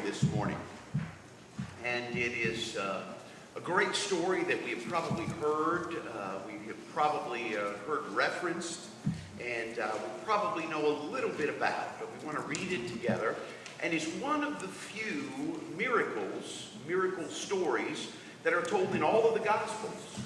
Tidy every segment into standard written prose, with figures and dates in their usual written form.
this morning. And it is a great story that we have probably heard. We have probably heard referenced, and we probably know a little bit about. But we want to read it together. And it's one of the few miracle stories that are told in all of the Gospels.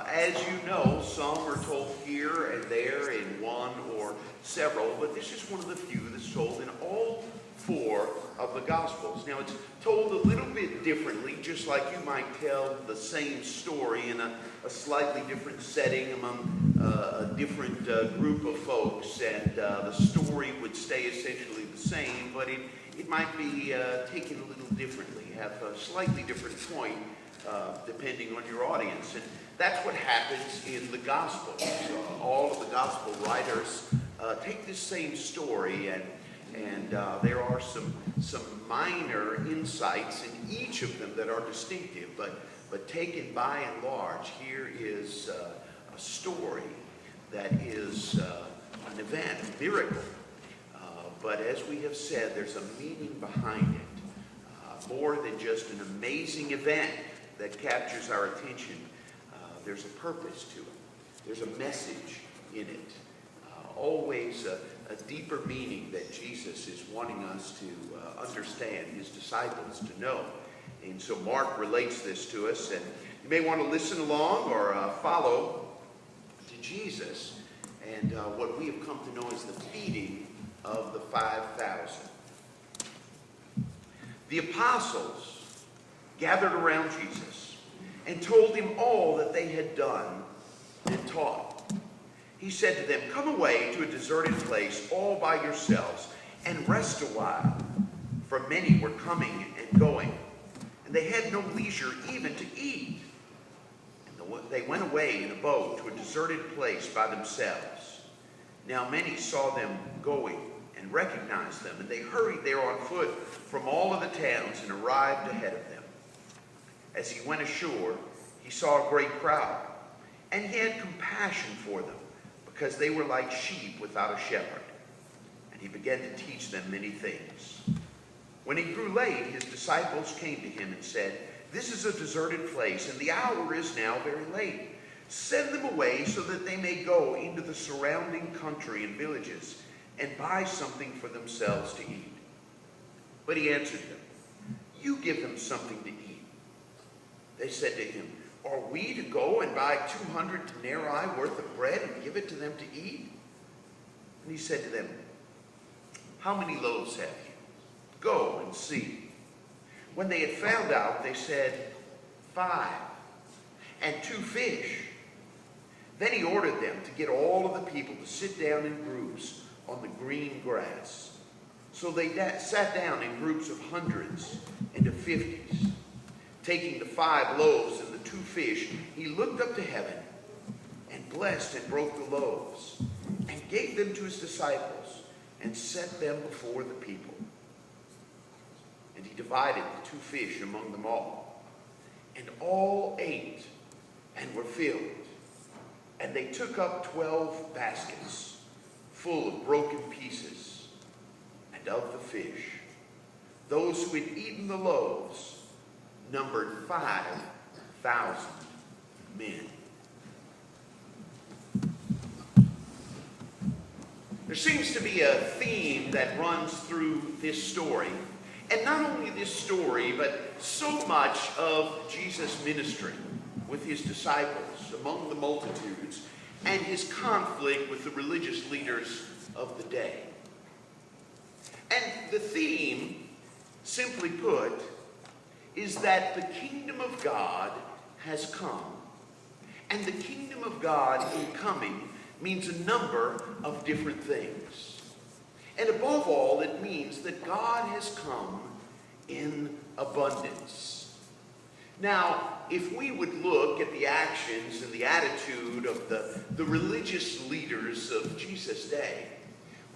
As you know, some are told here and there in one or several, but this is one of the few that's told in all four of the Gospels. Now, it's told a little bit differently, just like you might tell the same story in a slightly different setting among a different group of folks, and the story would stay essentially the same, but it might be taken a little differently, have a slightly different point depending on your audience. And that's what happens in the Gospels. All of the Gospel writers take this same story, and there are some minor insights in each of them that are distinctive, but taken by and large, here is a story that is an event, a miracle. But as we have said, there's a meaning behind it. More than just an amazing event that captures our attention. There's a purpose to it. There's a message in it. Always a deeper meaning that Jesus is wanting us to understand, his disciples to know. And so Mark relates this to us, and you may want to listen along or follow to Jesus and what we have come to know as the feeding of the 5,000. The apostles gathered around Jesus and told him all that they had done and taught. He said to them, "Come away to a deserted place all by yourselves and rest a while." For many were coming and going, and they had no leisure even to eat. And they went away in a boat to a deserted place by themselves. Now many saw them going and recognized them, and they hurried there on foot from all of the towns and arrived ahead of them. As he went ashore, he saw a great crowd, and he had compassion for them, because they were like sheep without a shepherd. And he began to teach them many things. When it grew late, his disciples came to him and said, "This is a deserted place, and the hour is now very late. Send them away so that they may go into the surrounding country and villages and buy something for themselves to eat." But he answered them, "You give them something to eat." They said to him, "Are we to go and buy 200 denarii worth of bread and give it to them to eat?" And he said to them, "How many loaves have you? Go and see." When they had found out, they said, 5, and 2 fish. Then he ordered them to get all of the people to sit down in groups on the green grass. So they sat down in groups of hundreds and of 50s. Taking the 5 loaves and the 2 fish, he looked up to heaven and blessed and broke the loaves and gave them to his disciples and set them before the people. And he divided the 2 fish among them all. And all ate and were filled. And they took up 12 baskets full of broken pieces and of the fish. Those who had eaten the loaves numbered 5,000 men. There seems to be a theme that runs through this story. And not only this story, but so much of Jesus' ministry with his disciples among the multitudes and his conflict with the religious leaders of the day. And the theme, simply put, is that the kingdom of God has come. And the kingdom of God in coming means a number of different things. And above all, it means that God has come in abundance. Now, if we would look at the actions and the attitude of the religious leaders of Jesus' day,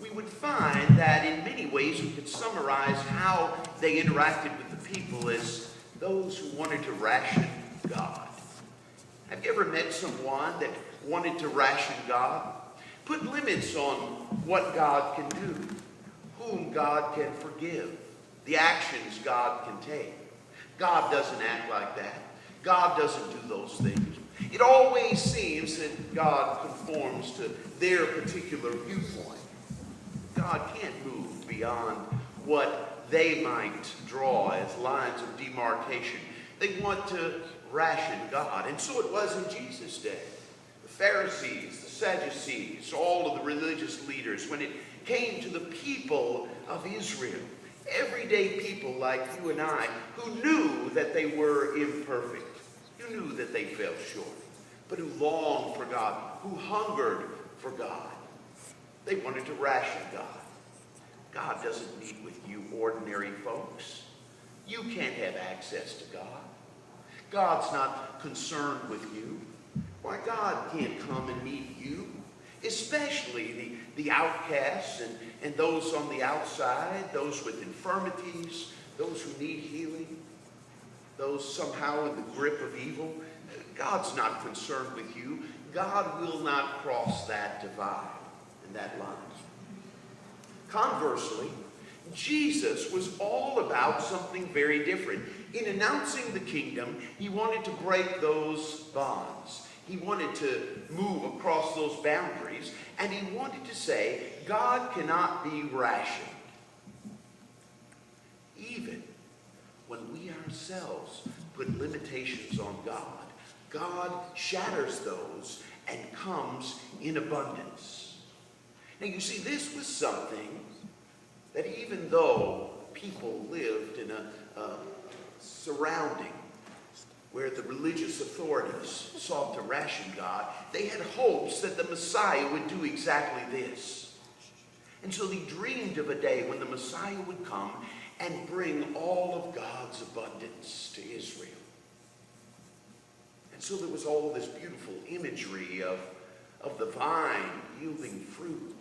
we would find that in many ways we could summarize how they interacted with the people as those who wanted to ration God. Have you ever met someone that wanted to ration God? Put limits on what God can do, whom God can forgive, the actions God can take. God doesn't act like that. God doesn't do those things. It always seems that God conforms to their particular viewpoint. God can't move beyond what they might draw as lines of demarcation. They want to ration God. And so it was in Jesus' day. The Pharisees, the Sadducees, all of the religious leaders, when it came to the people of Israel, everyday people like you and I, who knew that they were imperfect, who knew that they fell short, but who longed for God, who hungered for God. They wanted to ration God. God doesn't meet with you ordinary folks. You can't have access to God. God's not concerned with you. Why, God can't come and meet you, especially the outcasts and those on the outside, those with infirmities, those who need healing, those somehow in the grip of evil. God's not concerned with you. God will not cross that divide and that line. Conversely, Jesus was all about something very different. In announcing the kingdom, he wanted to break those bonds. He wanted to move across those boundaries, and he wanted to say, God cannot be rationed. Even when we ourselves put limitations on God, God shatters those and comes in abundance. Now you see, this was something that even though people lived in a surrounding where the religious authorities sought to ration God, they had hopes that the Messiah would do exactly this. And so they dreamed of a day when the Messiah would come and bring all of God's abundance to Israel. And so there was all this beautiful imagery of the vine yielding fruit,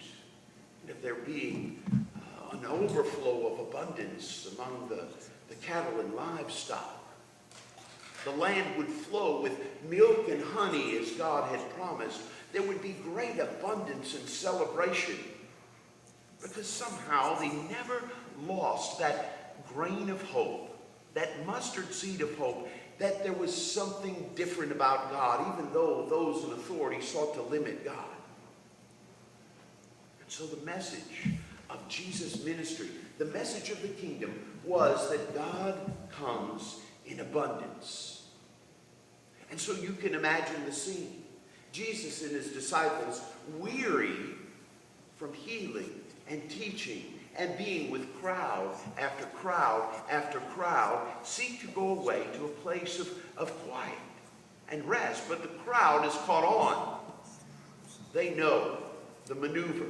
and of there being an overflow of abundance among the cattle and livestock. The land would flow with milk and honey as God had promised. There would be great abundance and celebration, because somehow they never lost that grain of hope, that mustard seed of hope, that there was something different about God, even though those in authority sought to limit God. And so the message of Jesus' ministry, the message of the kingdom, was that God comes in abundance. And so you can imagine the scene. Jesus and his disciples, weary from healing and teaching and being with crowd after crowd after crowd, seek to go away to a place of quiet and rest. But the crowd is caught on. They know the maneuver.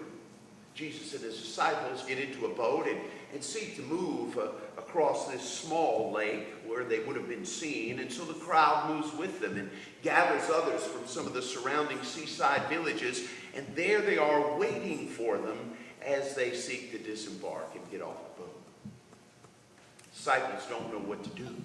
Jesus and his disciples get into a boat and seek to move across this small lake where they would have been seen. And so the crowd moves with them and gathers others from some of the surrounding seaside villages. And there they are waiting for them as they seek to disembark and get off the boat. Disciples don't know what to do.